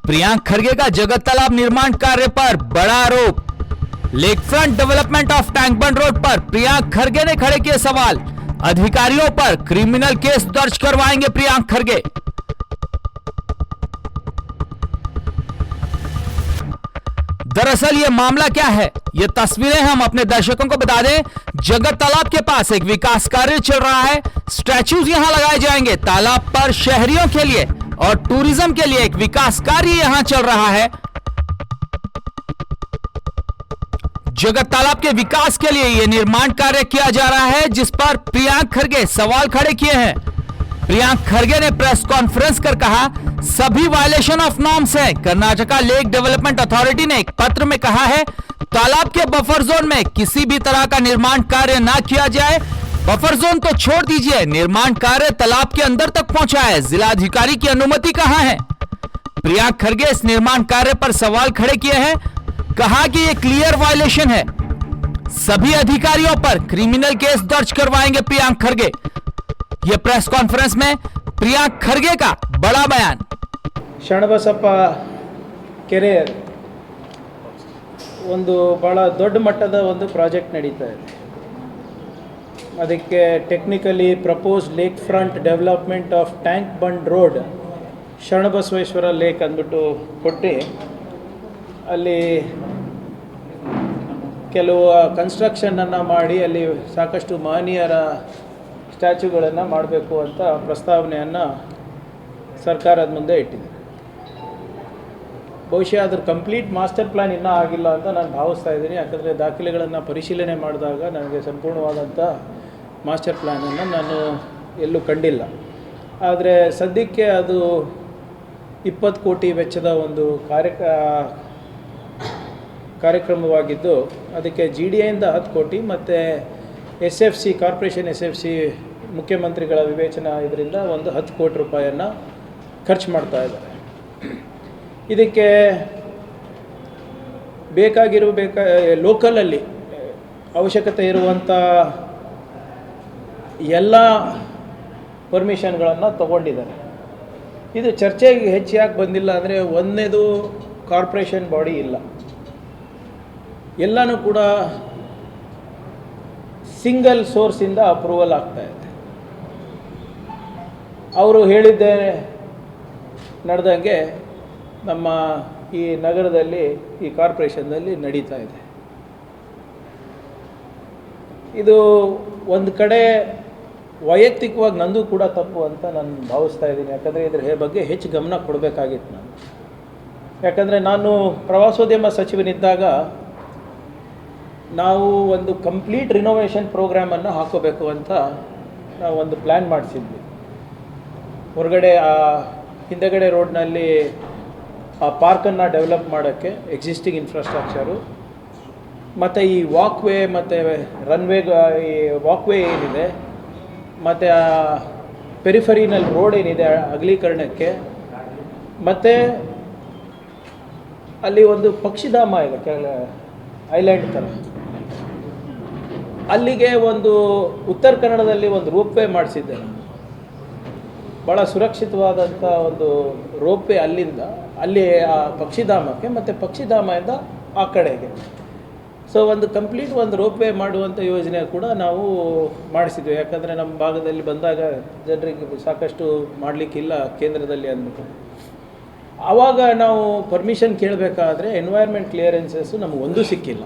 प्रियांक खरगे का जगत तालाब निर्माण कार्य पर बड़ा आरोप। Lake front development of tank bund road पर प्रियांक खरगे ने खड़े किए सवाल। अधिकारियों पर क्रिमिनल केस दर्ज करवाएंगे प्रियांक खरगे। दरअसल ये मामला क्या है, ये तस्वीरें हम अपने दर्शकों को बता दें। जगत तालाब के पास एक विकास कार्य चल रहा है। स्टैचूज यहां लगाए जाएंगे। तालाब पर शहरियों के लिए और टूरिज्म के लिए एक विकास कार्य यहां चल रहा है। जगत तालाब के विकास के लिए यह निर्माण कार्य किया जा रहा है, जिस पर प्रियांक खरगे सवाल खड़े किए हैं। प्रियांक खरगे ने प्रेस कॉन्फ्रेंस कर कहा, सभी वायलेशन ऑफ नॉर्म्स है। कर्नाटका लेक डेवलपमेंट अथॉरिटी ने एक पत्र में कहा है, तालाब के बफर जोन में किसी भी तरह का निर्माण कार्य ना किया जाए। बफर जोन तो छोड़ दीजिए, निर्माण कार्य तालाब के अंदर तक पहुंचा है। जिलाधिकारी की अनुमति कहां है? प्रियांक खरगे इस निर्माण कार्य पर सवाल खड़े किए हैं। कहा कि यह क्लियर वायलेशन है। सभी अधिकारियों पर क्रिमिनल केस दर्ज करवाएंगे प्रियांक खरगे। यह प्रेस कॉन्फ्रेंस में प्रियांक खरगे का बड़ा बयान। ಶರಣಬಸಪ್ಪ ಕೆರೆ ಒಂದು ಭಾಳ ದೊಡ್ಡ ಮಟ್ಟದ ಒಂದು ಪ್ರಾಜೆಕ್ಟ್ ನಡೀತಾ ಇದೆ. ಅದಕ್ಕೆ technically propose lake front development of tank bund road Sharanabasaveshwara lake ಅಂದ್ಬಿಟ್ಟು ಕೊಟ್ಟು ಅಲ್ಲಿ ಕೆಲವು ಕನ್ಸ್ಟ್ರಕ್ಷನನ್ನು ಮಾಡಿ ಅಲ್ಲಿ ಸಾಕಷ್ಟು ಮಹನೀಯರ ಸ್ಟ್ಯಾಚ್ಯೂಗಳನ್ನು ಮಾಡಬೇಕು ಅಂತ ಪ್ರಸ್ತಾವನೆಯನ್ನು ಸರ್ಕಾರದ ಮುಂದೆ ಇಟ್ಟಿದೆ. ಬಹುಶಃ ಅದ್ರ ಕಂಪ್ಲೀಟ್ ಮಾಸ್ಟರ್ ಪ್ಲ್ಯಾನ್ ಇನ್ನೂ ಆಗಿಲ್ಲ ಅಂತ ನಾನು ಭಾವಿಸ್ತಾ ಇದ್ದೀನಿ. ಯಾಕಂದರೆ ದಾಖಲೆಗಳನ್ನು ಪರಿಶೀಲನೆ ಮಾಡಿದಾಗ ನನಗೆ ಸಂಪೂರ್ಣವಾದಂಥ ಮಾಸ್ಟರ್ ಪ್ಲ್ಯಾನನ್ನು ನಾನು ಎಲ್ಲೂ ಕಂಡಿಲ್ಲ. ಆದರೆ ಸದ್ಯಕ್ಕೆ ಅದು 20 ಕೋಟಿ ವೆಚ್ಚದ ಒಂದು ಕಾರ್ಯಕ್ರಮವಾಗಿದ್ದು, ಅದಕ್ಕೆ GDIಯಿಂದ 10 ಕೋಟಿ ಮತ್ತು SFC ಕಾರ್ಪೊರೇಷನ್ SFC ಮುಖ್ಯಮಂತ್ರಿಗಳ ವಿವೇಚನಾ ಇದರಿಂದ ಒಂದು 10 ಕೋಟಿ ರೂಪಾಯಿಯನ್ನು ಖರ್ಚು ಮಾಡ್ತಾ ಇದ್ದಾರೆ. ಇದಕ್ಕೆ ಲೋಕಲಲ್ಲಿ ಅವಶ್ಯಕತೆ ಇರುವಂಥ ಎಲ್ಲ ಪರ್ಮಿಷನ್ಗಳನ್ನು ತಗೊಂಡಿದ್ದಾರೆ. ಇದು ಚರ್ಚೆಗೆ ಹೆಚ್ಚಾಗಿ ಬಂದಿಲ್ಲ. ಅಂದರೆ ಒಂದನೇದು ಕಾರ್ಪೊರೇಷನ್ ಬಾಡಿ ಇಲ್ಲ, ಎಲ್ಲನೂ ಕೂಡ ಸಿಂಗಲ್ ಸೋರ್ಸಿಂದ ಅಪ್ರೂವಲ್ ಆಗ್ತಾ ಇದೆ. ಅವರು ಹೇಳಿದ್ದೇ ನಡೆದಂಗೆ ನಮ್ಮ ಈ ನಗರದಲ್ಲಿ ಈ ಕಾರ್ಪೊರೇಷನ್ನಲ್ಲಿ ನಡೀತಾ ಇದೆ. ಇದು ಒಂದು ಕಡೆ ವೈಯಕ್ತಿಕವಾಗಿ ನಂದು ಕೂಡ ತಪ್ಪು ಅಂತ ನಾನು ಭಾವಿಸ್ತಾ ಇದ್ದೀನಿ. ಯಾಕಂದರೆ ಇದ್ರ ಬಗ್ಗೆ ಹೆಚ್ಚು ಗಮನ ಕೊಡಬೇಕಾಗಿತ್ತು ನಾನು. ಯಾಕಂದರೆ ನಾನು ಪ್ರವಾಸೋದ್ಯಮ ಸಚಿವನಿದ್ದಾಗ ನಾವು ಒಂದು ಕಂಪ್ಲೀಟ್ ರಿನೋವೇಷನ್ ಪ್ರೋಗ್ರಾಮನ್ನು ಹಾಕೋಬೇಕು ಅಂತ ನಾವು ಒಂದು ಪ್ಲ್ಯಾನ್ ಮಾಡಿಸಿದ್ವಿ. ಹೊರಗಡೆ ಹಿಂದಗಡೆ ರೋಡ್ನಲ್ಲಿ ಆ ಪಾರ್ಕನ್ನು ಡೆವಲಪ್ ಮಾಡೋಕ್ಕೆ ಎಕ್ಸಿಸ್ಟಿಂಗ್ ಇನ್ಫ್ರಾಸ್ಟ್ರಕ್ಚರು ಮತ್ತು ಈ ವಾಕ್ವೇ ಮತ್ತು ರನ್ವೇ, ಈ ವಾಕ್ವೇ ಏನಿದೆ ಮತ್ತು ಆ ಪೆರಿಫರಿನಲ್ಲಿ ರೋಡ್ ಏನಿದೆ ಅಗಲೀಕರಣಕ್ಕೆ, ಮತ್ತು ಅಲ್ಲಿ ಒಂದು ಪಕ್ಷಿಧಾಮ ಇದೆ ಐಲ್ಯಾಂಡ್ ಥರ, ಅಲ್ಲಿಗೆ ಒಂದು ಉತ್ತರ ಕನ್ನಡದಲ್ಲಿ ಒಂದು ರೋಪ್ವೇ ಮಾಡಿಸಿದ್ದೆ. ಭಾಳ ಸುರಕ್ಷಿತವಾದಂಥ ಒಂದು ರೋಪ್ವೇ ಅಲ್ಲಿಂದ ಅಲ್ಲಿ ಆ ಪಕ್ಷಿಧಾಮಕ್ಕೆ ಮತ್ತು ಪಕ್ಷಿಧಾಮದಿಂದ ಆ ಕಡೆಗೆ. ಸೊ ಒಂದು ಕಂಪ್ಲೀಟ್ ಒಂದು ರೋಪ್ವೇ ಮಾಡುವಂಥ ಯೋಜನೆ ಕೂಡ ನಾವು ಮಾಡಿಸಿದ್ವಿ. ಯಾಕಂದರೆ ನಮ್ಮ ಭಾಗದಲ್ಲಿ ಬಂದಾಗ ಜನರಿಗೆ ಸಾಕಷ್ಟು ಮಾಡಲಿಕ್ಕಿಲ್ಲ ಕೇಂದ್ರದಲ್ಲಿ ಅಂದ್ಬಿಟ್ಟು. ಆವಾಗ ನಾವು ಪರ್ಮಿಷನ್ ಕೇಳಬೇಕಾದ್ರೆ ಎನ್ವೈರ್ಮೆಂಟ್ ಕ್ಲಿಯರೆನ್ಸಸ್ಸು ನಮಗೆ ಒಂದೂ ಸಿಕ್ಕಿಲ್ಲ.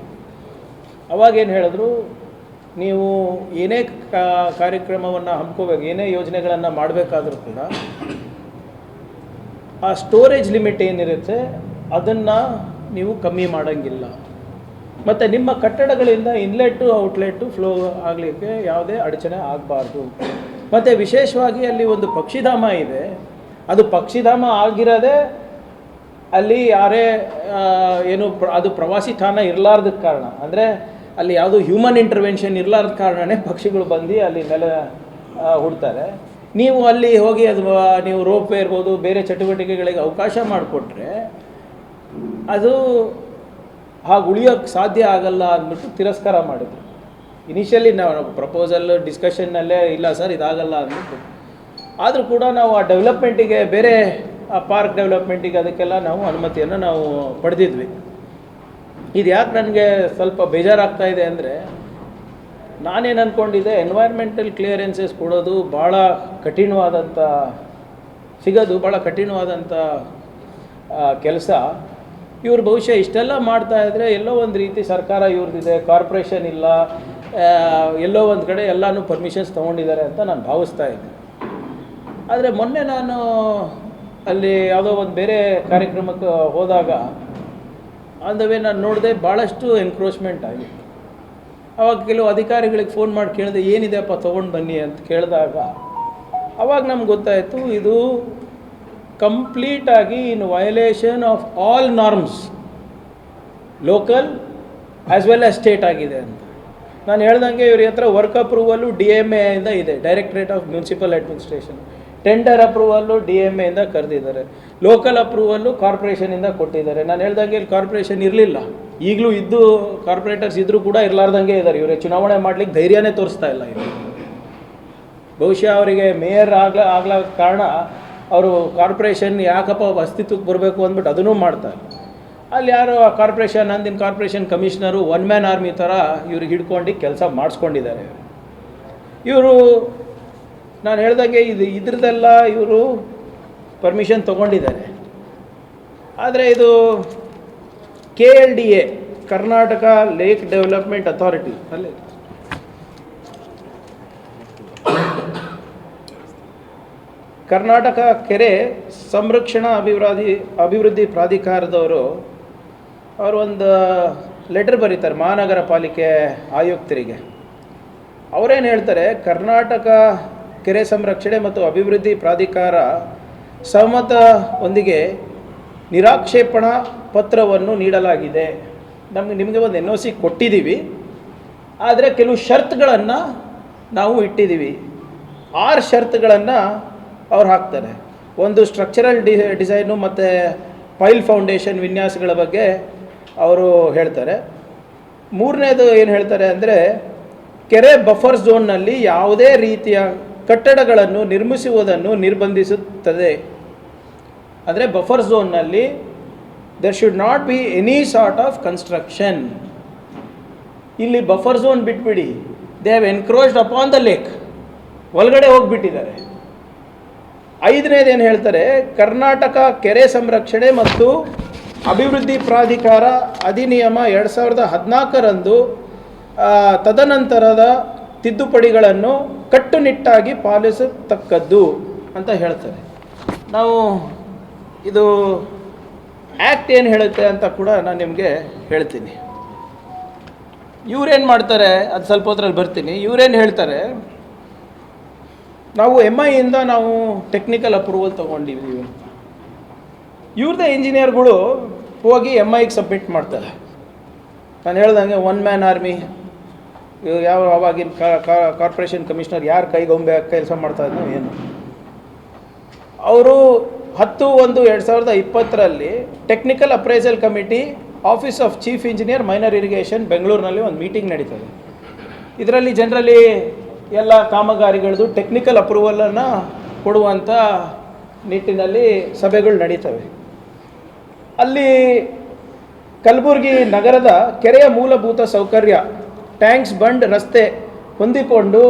ಅವಾಗೇನು ಹೇಳಿದ್ರು, ನೀವು ಏನೇ ಕಾರ್ಯಕ್ರಮವನ್ನು ಹಮ್ಮಿಕೋಬೇಕು, ಏನೇ ಯೋಜನೆಗಳನ್ನು ಮಾಡಬೇಕಾದ್ರೂ ಕೂಡ ಆ ಸ್ಟೋರೇಜ್ ಲಿಮಿಟ್ ಏನಿರುತ್ತೆ ಅದನ್ನು ನೀವು ಕಮ್ಮಿ ಮಾಡೋಂಗಿಲ್ಲ. ಮತ್ತು ನಿಮ್ಮ ಕಟ್ಟಡಗಳಿಂದ ಇನ್ಲೆಟ್ಟು ಔಟ್ಲೆಟ್ಟು ಫ್ಲೋ ಆಗಲಿಕ್ಕೆ ಯಾವುದೇ ಅಡಚಣೆ ಆಗಬಾರ್ದು. ಮತ್ತು ವಿಶೇಷವಾಗಿ ಅಲ್ಲಿ ಒಂದು ಪಕ್ಷಿಧಾಮ ಇದೆ, ಅದು ಪಕ್ಷಿಧಾಮ ಆಗಿರೋದೇ ಅಲ್ಲಿ ಯಾರೇ ಏನು ಅದು ಪ್ರವಾಸಿ ತಾಣ ಇರಲಾರ್ದ ಕಾರಣ, ಅಂದರೆ ಅಲ್ಲಿ ಯಾವುದೋ ಹ್ಯೂಮನ್ ಇಂಟರ್ವೆನ್ಷನ್ ಇರಲಾರ್ದ ಕಾರಣವೇ ಪಕ್ಷಿಗಳು ಬಂದು ಅಲ್ಲಿ ನೆಲೆ ಹುಡ್ತಾರೆ. ನೀವು ಅಲ್ಲಿ ಹೋಗಿ ಅದು ನೀವು ರೋಪ್ವೇ ಇರ್ಬೋದು, ಬೇರೆ ಚಟುವಟಿಕೆಗಳಿಗೆ ಅವಕಾಶ ಮಾಡಿಕೊಟ್ರೆ ಅದು ಹಾಗೆ ಉಳಿಯೋಕ್ಕೆ ಸಾಧ್ಯ ಆಗಲ್ಲ ಅಂದ್ಬಿಟ್ಟು ತಿರಸ್ಕಾರ ಮಾಡಿದ್ರು. ಇನಿಷಿಯಲಿ ನಾವು ಪ್ರಪೋಸಲ್ ಡಿಸ್ಕಷನ್ನಲ್ಲೇ ಇಲ್ಲ ಸರ್ ಇದಾಗಲ್ಲ ಅಂದ್ಬಿಟ್ಟು. ಆದರೂ ಕೂಡ ನಾವು ಆ ಡೆವಲಪ್ಮೆಂಟಿಗೆ ಬೇರೆ ಆ ಪಾರ್ಕ್ ಡೆವಲಪ್ಮೆಂಟಿಗೆ ಅದಕ್ಕೆಲ್ಲ ನಾವು ಅನುಮತಿಯನ್ನು ನಾವು ಪಡೆದಿದ್ವಿ. ಇದು ಯಾಕೆ ನನಗೆ ಸ್ವಲ್ಪ ಬೇಜಾರಾಗ್ತಾ ಇದೆ ಅಂದರೆ, ನಾನೇನು ಅಂದ್ಕೊಂಡಿದ್ದೆ, ಎನ್ವೈರ್ಮೆಂಟಲ್ ಕ್ಲಿಯರೆನ್ಸಸ್ ಕೊಡೋದು ಭಾಳ ಕಠಿಣವಾದಂಥ ಸಿಗೋದು ಭಾಳ ಕಠಿಣವಾದಂಥ ಕೆಲಸ. ಇವರು ಬಹುಶಃ ಇಷ್ಟೆಲ್ಲ ಮಾಡ್ತಾಯಿದ್ರೆ ಎಲ್ಲೋ ಒಂದು ರೀತಿ ಸರ್ಕಾರ ಇವ್ರದ್ದಿದೆ, ಕಾರ್ಪೊರೇಷನ್ ಇಲ್ಲ, ಎಲ್ಲೋ ಒಂದು ಕಡೆ ಎಲ್ಲನೂ ಪರ್ಮಿಷನ್ಸ್ ತೊಗೊಂಡಿದ್ದಾರೆ ಅಂತ ನಾನು ಭಾವಿಸ್ತಾ ಇದ್ದೆ. ಆದರೆ ಮೊನ್ನೆ ನಾನು ಅಲ್ಲಿ ಯಾವುದೋ ಒಂದು ಬೇರೆ ಕಾರ್ಯಕ್ರಮಕ್ಕೆ ಹೋದಾಗ ಅಂದವೇ ನಾನು ನೋಡಿದೆ ಭಾಳಷ್ಟು ಎನ್ಕ್ರೋಚ್ಮೆಂಟ್ ಆಗಿತ್ತು. ಆವಾಗ ಕೆಲವು ಅಧಿಕಾರಿಗಳಿಗೆ ಫೋನ್ ಮಾಡಿ ಕೇಳಿದೆ, ಏನಿದೆಯಪ್ಪ ತೊಗೊಂಡು ಬನ್ನಿ ಅಂತ ಕೇಳಿದಾಗ ಆವಾಗ ನಮ್ಗೆ ಗೊತ್ತಾಯಿತು, ಇದು ಕಂಪ್ಲೀಟಾಗಿ in violation of all norms, local as well as state ಆಗಿದೆ ಅಂತ. ನಾನು ಹೇಳ್ದಂಗೆ ಇವ್ರ ಹತ್ರ ವರ್ಕ್ ಅಪ್ರೂವಲ್ಲು DMA ಇಂದ ಇದೆ, directorate of municipal administration. Tender approval DMA ಇಂದ ಕರೆದಿದ್ದಾರೆ, ಲೋಕಲ್ ಅಪ್ರೂವಲ್ಲು ಕಾರ್ಪೊರೇಷನಿಂದ ಕೊಟ್ಟಿದ್ದಾರೆ. ನಾನು ಹೇಳ್ದಂಗೆ ಇಲ್ಲಿ ಕಾರ್ಪೊರೇಷನ್ ಇರಲಿಲ್ಲ, ಈಗಲೂ ಇದ್ದು ಕಾರ್ಪೊರೇಟರ್ಸ್ ಇದ್ದರೂ ಕೂಡ ಇರಲಾರ್ದಂಗೆ ಇದ್ದಾರೆ. ಇವರೇ ಚುನಾವಣೆ ಮಾಡಲಿಕ್ಕೆ ಧೈರ್ಯನೇ ತೋರಿಸ್ತಾ ಇಲ್ಲ. ಇಲ್ಲಿ ಬಹುಶಃ ಅವರಿಗೆ ಮೇಯರ್ ಆಗ್ಲ ಕಾರಣ ಅವರು ಕಾರ್ಪೊರೇಷನ್ ಯಾಕಪ್ಪ ಅಸ್ತಿತ್ವಕ್ಕೆ ಬರಬೇಕು ಅಂದ್ಬಿಟ್ಟು ಅದನ್ನೂ ಮಾಡ್ತಾರೆ. ಅಲ್ಲಿ ಯಾರು ಕಾರ್ಪೊರೇಷನ್ ಅಂದಿನ corporation commissioner one man army ಥರ ಇವ್ರಿಗೆ ಹಿಡ್ಕೊಂಡು ಕೆಲಸ ಮಾಡಿಸ್ಕೊಂಡಿದ್ದಾರೆ. ಇವರು ನಾನು ಹೇಳ್ದಂಗೆ ಇದ್ರದ್ದೆಲ್ಲ ಇವರು ಪರ್ಮಿಷನ್ ತೊಗೊಂಡಿದ್ದಾರೆ. ಆದರೆ ಇದು KLDA, Karnataka lake development authority, ಅಲ್ಲೇ ಕರ್ನಾಟಕ ಕೆರೆ ಸಂರಕ್ಷಣಾ ಅಭಿವೃದ್ಧಿ ಪ್ರಾಧಿಕಾರದವರು ಅವರು ಒಂದು ಲೆಟರ್ ಬರೀತಾರೆ ಮಹಾನಗರ ಪಾಲಿಕೆ ಆಯುಕ್ತರಿಗೆ. ಅವರೇನು ಹೇಳ್ತಾರೆ, ಕರ್ನಾಟಕ ಕೆರೆ ಸಂರಕ್ಷಣೆ ಮತ್ತು ಅಭಿವೃದ್ಧಿ ಪ್ರಾಧಿಕಾರ ಸಹಮತದೊಂದಿಗೆ ನಿರಾಕ್ಷೇಪಣಾ ಪತ್ರವನ್ನು ನೀಡಲಾಗಿದೆ. ನಿಮಗೆ ಒಂದು NOC ಕೊಟ್ಟಿದ್ದೀವಿ, ಆದರೆ ಕೆಲವು ಷರತ್ತುಗಳನ್ನು ನಾವು ಇಟ್ಟಿದ್ದೀವಿ. 6 ಷರತ್ತುಗಳನ್ನು ಅವ್ರು ಹಾಕ್ತಾರೆ. ಒಂದು ಸ್ಟ್ರಕ್ಚರಲ್ ಡಿಸೈನು ಮತ್ತು ಪೈಲ್ ಫೌಂಡೇಶನ್ ವಿನ್ಯಾಸಗಳ ಬಗ್ಗೆ ಅವರು ಹೇಳ್ತಾರೆ. 3ನೇದು ಏನು ಹೇಳ್ತಾರೆ ಅಂದರೆ, ಕೆರೆ ಬಫರ್ ಝೋನ್ನಲ್ಲಿ ಯಾವುದೇ ರೀತಿಯ ಕಟ್ಟಡಗಳನ್ನು ನಿರ್ಮಿಸುವುದನ್ನು ನಿರ್ಬಂಧಿಸುತ್ತದೆ. ಅಂದರೆ ಬಫರ್ ಝೋನ್ನಲ್ಲಿ there should not be any sort of construction. ಇಲ್ಲಿ ಬಫರ್ ಝೋನ್ ಬಿಟ್ಬಿಡಿ, they have encroached upon the lake, ಒಳಗಡೆ ಹೋಗಿಬಿಟ್ಟಿದ್ದಾರೆ. 5ನೇದು ಏನು ಹೇಳ್ತಾರೆ, ಕರ್ನಾಟಕ ಕೆರೆ ಸಂರಕ್ಷಣೆ ಮತ್ತು ಅಭಿವೃದ್ಧಿ ಪ್ರಾಧಿಕಾರ ಅಧಿನಿಯಮ 2014ರಂದು ತದನಂತರದ ತಿದ್ದುಪಡಿಗಳನ್ನು ಕಟ್ಟುನಿಟ್ಟಾಗಿ ಪಾಲಿಸತಕ್ಕದ್ದು ಅಂತ ಹೇಳ್ತಾರೆ. ನಾವು ಇದು ಆ್ಯಕ್ಟ್ ಏನು ಹೇಳುತ್ತೆ ಅಂತ ಕೂಡ ನಾನು ನಿಮಗೆ ಹೇಳ್ತೀನಿ. ಇವರೇನು ಮಾಡ್ತಾರೆ, ಅದು ಸ್ವಲ್ಪ ಹೊತ್ತರಲ್ಲಿ ಬರ್ತೀನಿ. ಇವರೇನು ಹೇಳ್ತಾರೆ, ನಾವು MI ಇಂದ ನಾವು ಟೆಕ್ನಿಕಲ್ ಅಪ್ರೂವಲ್ ತೊಗೊಂಡಿದ್ದೀವಿ ಅಂತ. ಇವ್ರದ್ದೇ ಇಂಜಿನಿಯರ್ಗಳು ಹೋಗಿ MIಗೆ ಸಬ್ಮಿಟ್ ಮಾಡ್ತಾರೆ. ನಾನು ಹೇಳ್ದಂಗೆ ಒನ್ ಮ್ಯಾನ್ ಆರ್ಮಿ, ಆವಾಗಿನ ಕಾರ್ಪೊರೇಷನ್ ಕಮಿಷನರ್ ಯಾರು ಕೈಗೊಂಬೆ ಕೆಲಸ ಮಾಡ್ತಾ ಇದ್ನೋ ಏನು, ಅವರು 10/1/2020ರಲ್ಲಿ technical appraisal committee office of chief engineer minor irrigation ಬೆಂಗಳೂರಿನಲ್ಲಿ ಒಂದು ಮೀಟಿಂಗ್ ನಡೀತದೆ. ಇದರಲ್ಲಿ ಜನರಲಿ ಎಲ್ಲ ಕಾಮಗಾರಿಗಳದ್ದು ಟೆಕ್ನಿಕಲ್ ಅಪ್ರೂವಲನ್ನು ಕೊಡುವಂಥ ನಿಟ್ಟಿನಲ್ಲಿ ಸಭೆಗಳು ನಡೀತವೆ. ಅಲ್ಲಿ ಕಲಬುರಗಿ ನಗರದ ಕೆರೆಯ ಮೂಲಭೂತ ಸೌಕರ್ಯ, ಟ್ಯಾಂಕ್ಸ್, ಬಂಡ್, ರಸ್ತೆ ಹೊಂದಿಕೊಂಡು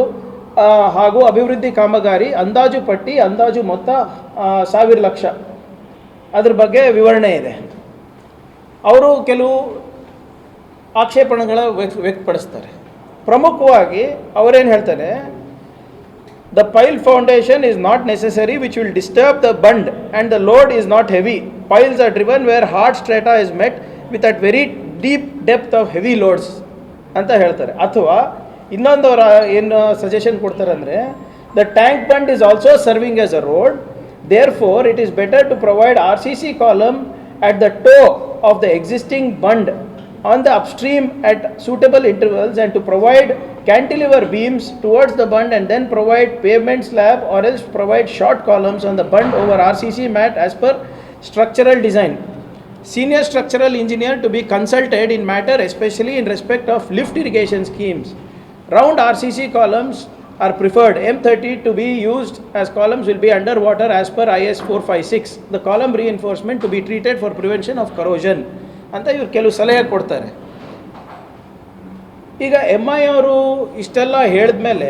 ಹಾಗೂ ಅಭಿವೃದ್ಧಿ ಕಾಮಗಾರಿ ಅಂದಾಜು ಪಟ್ಟಿ, ಅಂದಾಜು ಮೊತ್ತ 1,000 ಲಕ್ಷ, ಅದ್ರ ಬಗ್ಗೆ ವಿವರಣೆ ಇದೆ. ಅವರು ಕೆಲವು ಆಕ್ಷೇಪಣೆಗಳ ವ್ಯಕ್ತಪಡಿಸ್ತಾರೆ. ಪ್ರಮುಖವಾಗಿ ಅವರೇನು ಹೇಳ್ತಾರೆ, the pile foundation is not necessary which will disturb the bund and the load is not heavy. Piles are driven where hard strata is met with at very deep depth of heavy loads ಅಂತ ಹೇಳ್ತಾರೆ. ಅಥವಾ ಇನ್ನೊಂದು ಅವರ ಏನು suggestion ಕೊಡ್ತಾರೆ ಅಂದರೆ, the tank bund is also serving as a road, there for it is better to provide RCC column at the toe of the existing bund on the upstream at suitable intervals and to provide cantilever beams towards the bund and then provide pavement slab or else provide short columns on the bund over RCC mat as per structural design. Senior structural engineer to be consulted in matter especially in respect of lift irrigation schemes. Round RCC columns are preferred. M30 to be used as columns will be underwater as per IS 456. The column reinforcement to be treated for prevention of corrosion ಅಂತ ಇವ್ರು ಕೆಲವು ಸಲಹೆ ಕೊಡ್ತಾರೆ. ಈಗ MI ಅವರು ಇಷ್ಟೆಲ್ಲ ಹೇಳಿದ್ಮೇಲೆ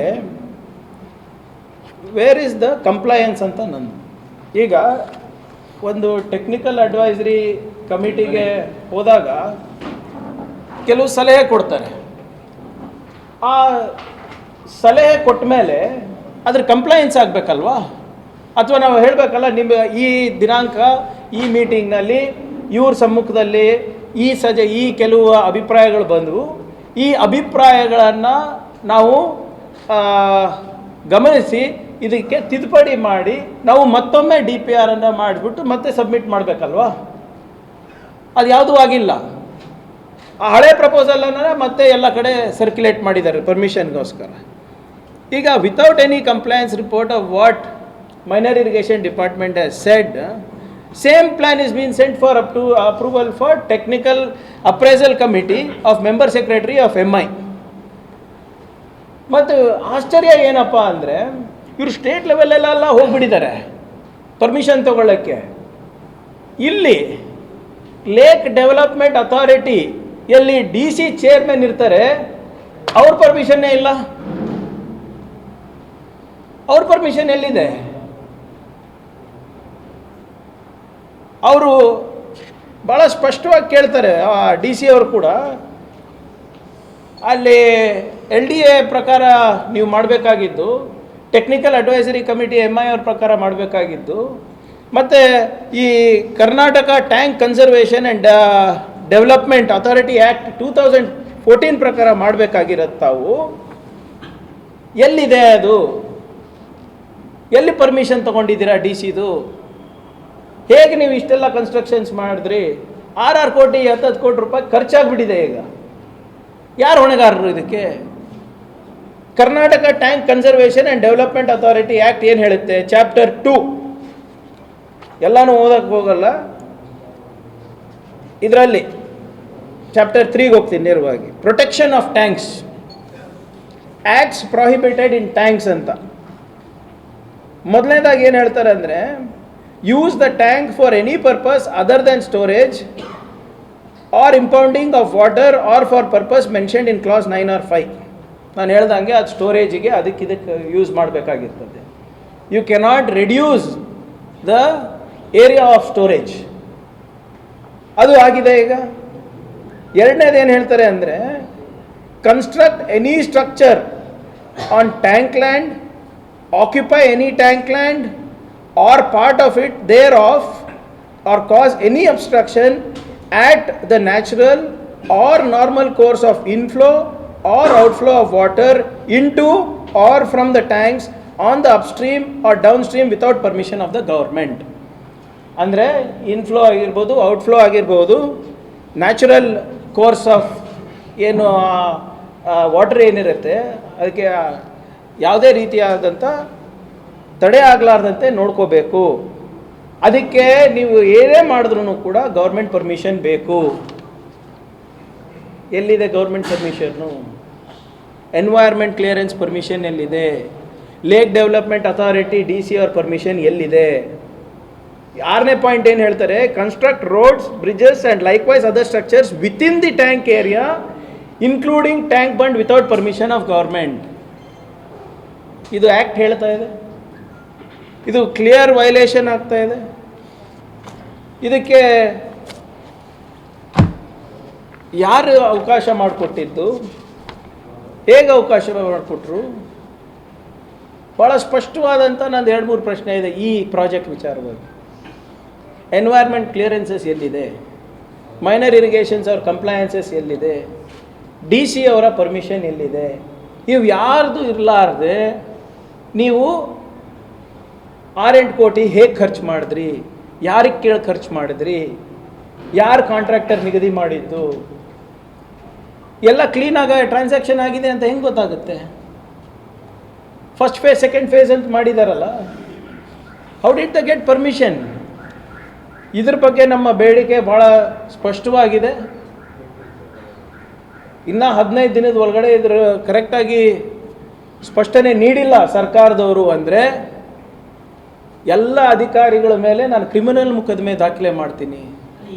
where is the compliance ಅಂತ ನಂದು. ಈಗ ಒಂದು ಟೆಕ್ನಿಕಲ್ ಅಡ್ವೈಸರಿ ಕಮಿಟಿಗೆ ಹೋದಾಗ ಕೆಲವು ಸಲಹೆ ಕೊಡ್ತಾರೆ. ಆ ಸಲಹೆ ಕೊಟ್ಟ ಮೇಲೆ ಅದ್ರ ಕಂಪ್ಲೈನ್ಸ್ ಆಗಬೇಕಲ್ವಾ? ಅಥವಾ ನಾವು ಹೇಳಬೇಕಲ್ಲ, ನಿಮ್ಮ ಈ ದಿನಾಂಕ ಈ ಮೀಟಿಂಗ್ನಲ್ಲಿ ಇವ್ರ ಸಮ್ಮುಖದಲ್ಲಿ ಈ ಕೆಲವು ಅಭಿಪ್ರಾಯಗಳು ಬಂದವು, ಈ ಅಭಿಪ್ರಾಯಗಳನ್ನು ನಾವು ಗಮನಿಸಿ ಇದಕ್ಕೆ ತಿದ್ದುಪಡಿ ಮಾಡಿ ನಾವು ಮತ್ತೊಮ್ಮೆ DPR ಅನ್ನು ಮಾಡಿಬಿಟ್ಟು ಮತ್ತೆ ಸಬ್ಮಿಟ್ ಮಾಡಬೇಕಲ್ವಾ? ಅದು ಯಾವುದೂ ಆಗಿಲ್ಲ. ಆ ಹಳೆ ಪ್ರಪೋಸಲನ್ನು ಮತ್ತೆ ಎಲ್ಲ ಕಡೆ ಸರ್ಕ್ಯುಲೇಟ್ ಮಾಡಿದ್ದಾರೆ ಪರ್ಮಿಷನ್ಗೋಸ್ಕರ. ಈಗ without any compliance report of what minor irrigation department has said, same plan is been sent for up to approval for technical appraisal committee of member secretary of MI. ಮತ್ತು ಆಶ್ಚರ್ಯ ಏನಪ್ಪ ಅಂದರೆ, ಇವರು ಸ್ಟೇಟ್ ಲೆವೆಲಲ್ಲೆಲ್ಲ ಹೋಗ್ಬಿಟ್ಟಿದ್ದಾರೆ ಪರ್ಮಿಷನ್ ತಗೊಳ್ಳೋಕ್ಕೆ. ಇಲ್ಲಿ lake development authority ಎಲ್ಲಿ DC chairman ಇರ್ತಾರೆ, ಅವ್ರ ಪರ್ಮಿಷನ್ನೇ ಇಲ್ಲ. ಅವ್ರ ಪರ್ಮಿಷನ್ ಎಲ್ಲಿದೆ? ಅವರು ಭಾಳ ಸ್ಪಷ್ಟವಾಗಿ ಕೇಳ್ತಾರೆ. DC ಅವರು ಕೂಡ ಅಲ್ಲಿ LDA ಪ್ರಕಾರ ನೀವು ಮಾಡಬೇಕಾಗಿದ್ದು, ಟೆಕ್ನಿಕಲ್ ಅಡ್ವೈಸರಿ ಕಮಿಟಿ MI ಅವ್ರ ಪ್ರಕಾರ ಮಾಡಬೇಕಾಗಿದ್ದು, ಮತ್ತು ಈ Karnataka tank conservation and development authority act 2014 ಪ್ರಕಾರ ಮಾಡಬೇಕಾಗಿರೋದು. ತಾವು ಎಲ್ಲಿದೆ ಅದು? ಎಲ್ಲಿ ಪರ್ಮಿಷನ್ ತೊಗೊಂಡಿದ್ದೀರಾ DCದು? ಹೇಗೆ ನೀವು ಇಷ್ಟೆಲ್ಲ ಕನ್ಸ್ಟ್ರಕ್ಷನ್ಸ್ ಮಾಡಿದ್ರಿ? 6 ಕೋಟಿ 10 ಕೋಟಿ ರೂಪಾಯಿ ಖರ್ಚಾಗ್ಬಿಟ್ಟಿದೆ. ಈಗ ಯಾರು ಹೊಣೆಗಾರರು ಇದಕ್ಕೆ? Karnataka tank conservation and development authority act ಏನು ಹೇಳುತ್ತೆ? ಚಾಪ್ಟರ್ 2 ಎಲ್ಲನೂ ಓದಕ್ಕೆ ಹೋಗಲ್ಲ, ಇದರಲ್ಲಿ ಚಾಪ್ಟರ್ 3ಗೆ ಹೋಗ್ತೀನಿ ನೇರವಾಗಿ. Protection of tanks, acts prohibited in tanks ಅಂತ. ಮೊದಲನೇದಾಗಿ ಏನು ಹೇಳ್ತಾರೆ ಅಂದರೆ, use the tank for any purpose other than storage or impounding of water or for purpose mentioned in clause 9 or 5. ನಾನು ಹೇಳ್ದಂಗೆ ಅದು ಸ್ಟೋರೇಜಿಗೆ ಅದಕ್ಕೆ ಯೂಸ್ ಮಾಡಬೇಕಾಗಿರ್ತದೆ. You cannot reduce the area of storage. ಅದು ಆಗಿದೆ. ಈಗ ಎರಡನೇದು ಏನು ಹೇಳ್ತಾರೆ ಅಂದರೆ, construct any structure on tank land, occupy any tank land are part of it there of or cause any obstruction at the natural or normal course of inflow or outflow of water into or from the tanks on the upstream or downstream without permission of the government. ಅಂದರೆ inflow ಆಗಿರ್ಬೋದು, outflow ಆಗಿರ್ಬೋದು, natural course of ಏನು water ಏನಿರುತ್ತೆ ಅದಕ್ಕೆ ಯಾವುದೇ ರೀತಿಯಾದಂಥ ತಡೆ ಆಗಲಾರ್ದಂತೆ ನೋಡ್ಕೋಬೇಕು. ಅದಕ್ಕೆ ನೀವು ಏನೇ ಮಾಡಿದ್ರೂ ಕೂಡ ಗೌರ್ಮೆಂಟ್ ಪರ್ಮಿಷನ್ ಬೇಕು. ಎಲ್ಲಿದೆ government permission? Environment clearance permission ಎಲ್ಲಿದೆ? ಲೇಕ್ ಡೆವಲಪ್ಮೆಂಟ್ ಅಥಾರಿಟಿ DC ಅವ್ರ ಪರ್ಮಿಷನ್ ಎಲ್ಲಿದೆ? 6ನೇ ಪಾಯಿಂಟ್ ಏನು ಹೇಳ್ತಾರೆ? Construct roads, bridges and likewise other structures within the tank area including tank bund without permission of government. ಇದು act ಹೇಳ್ತಾ ಇದೆ. ಇದು ಕ್ಲಿಯರ್ ವೈಲೇಷನ್ ಆಗ್ತಾ ಇದೆ. ಇದಕ್ಕೆ ಯಾರು ಅವಕಾಶ ಮಾಡಿಕೊಟ್ಟಿದ್ದು? ಹೇಗೆ ಅವಕಾಶ ಮಾಡಿಕೊಟ್ರು? ಭಾಳ ಸ್ಪಷ್ಟವಾದಂಥ ನಂದು 2-3 ಪ್ರಶ್ನೆ ಇದೆ ಈ ಪ್ರಾಜೆಕ್ಟ್ ವಿಚಾರವಾಗಿ. ಎನ್ವೈರ್ಮೆಂಟ್ ಕ್ಲಿಯರೆನ್ಸಸ್ ಎಲ್ಲಿದೆ? ಮೈನರ್ ಇರಿಗೇಷನ್ಸ್ ಅವ್ರ ಕಂಪ್ಲಯನ್ಸಸ್ ಎಲ್ಲಿದೆ? DC ಅವರ ಪರ್ಮಿಷನ್ ಎಲ್ಲಿದೆ? ಇವು ಯಾರ್ದು ಇರಲಾರ್ದೆ ನೀವು 6-8 ಕೋಟಿ ಹೇಗೆ ಖರ್ಚು ಮಾಡಿದ್ರಿ? ಯಾರಿಗೆ ಕೇಳಿ ಖರ್ಚು ಮಾಡಿದ್ರಿ? ಯಾರು ಕಾಂಟ್ರಾಕ್ಟರ್ ನಿಗದಿ ಮಾಡಿದ್ದು? ಎಲ್ಲ ಕ್ಲೀನಾಗಿ ಟ್ರಾನ್ಸಾಕ್ಷನ್ ಆಗಿದೆ ಅಂತ ಹೆಂಗೆ ಗೊತ್ತಾಗುತ್ತೆ? ಫಸ್ಟ್ ಫೇಸ್, ಸೆಕೆಂಡ್ ಫೇಸ್ ಅಂತ ಮಾಡಿದಾರಲ್ಲ. How did the get permission? ಇದ್ರ ಬಗ್ಗೆ ನಮ್ಮ ಬೇಡಿಕೆ ಭಾಳ ಸ್ಪಷ್ಟವಾಗಿದೆ. ಇನ್ನು 15 ದಿನದ ಒಳಗಡೆ ಇದ್ರ ಕರೆಕ್ಟಾಗಿ ಸ್ಪಷ್ಟನೆ ನೀಡಿಲ್ಲ ಸರ್ಕಾರದವರು ಅಂದರೆ ಎಲ್ಲ ಅಧಿಕಾರಿಗಳ ಮೇಲೆ ನಾನು ಕ್ರಿಮಿನಲ್ ಮೊಕದ್ದಮೆ ದಾಖಲೆ ಮಾಡ್ತೀನಿ.